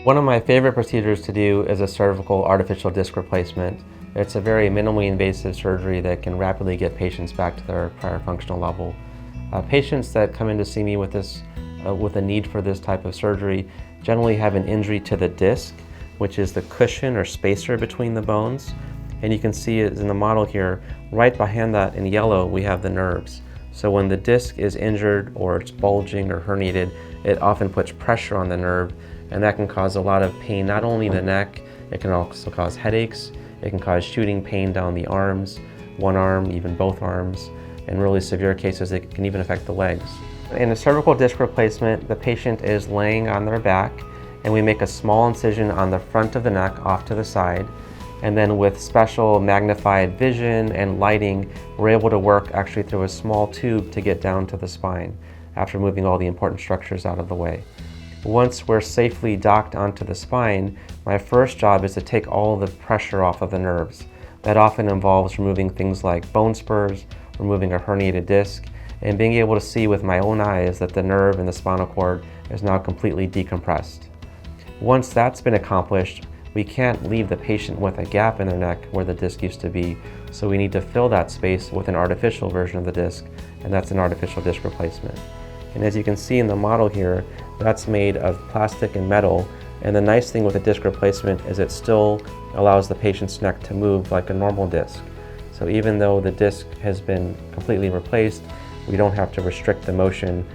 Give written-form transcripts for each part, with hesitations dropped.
One of my favorite procedures to do is a cervical artificial disc replacement. It's a very minimally invasive surgery that can rapidly get patients back to their prior functional level. Patients that come in to see me with a need for this type of surgery generally have an injury to the disc, which is the cushion or spacer between the bones. And you can see it in the model here, right behind that in yellow, we have the nerves. So when the disc is injured or it's bulging or herniated, it often puts pressure on the nerve, and that can cause a lot of pain, not only in the neck, it can also cause headaches, it can cause shooting pain down the arms, one arm, even both arms. In really severe cases, it can even affect the legs. In a cervical disc replacement, the patient is laying on their back, and we make a small incision on the front of the neck off to the side. And then with special magnified vision and lighting, we're able to work actually through a small tube to get down to the spine after moving all the important structures out of the way. Once we're safely docked onto the spine, my first job is to take all the pressure off of the nerves. That often involves removing things like bone spurs, removing a herniated disc, and being able to see with my own eyes that the nerve in the spinal cord is now completely decompressed. Once that's been accomplished, we can't leave the patient with a gap in their neck where the disc used to be, so we need to fill that space with an artificial version of the disc, and that's an artificial disc replacement. And as you can see in the model here, that's made of plastic and metal, and the nice thing with a disc replacement is it still allows the patient's neck to move like a normal disc. So even though the disc has been completely replaced, we don't have to restrict the motion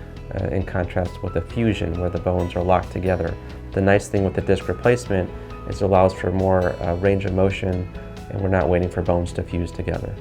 in contrast with a fusion where the bones are locked together. The nice thing with the disc replacement is it allows for more range of motion, and we're not waiting for bones to fuse together.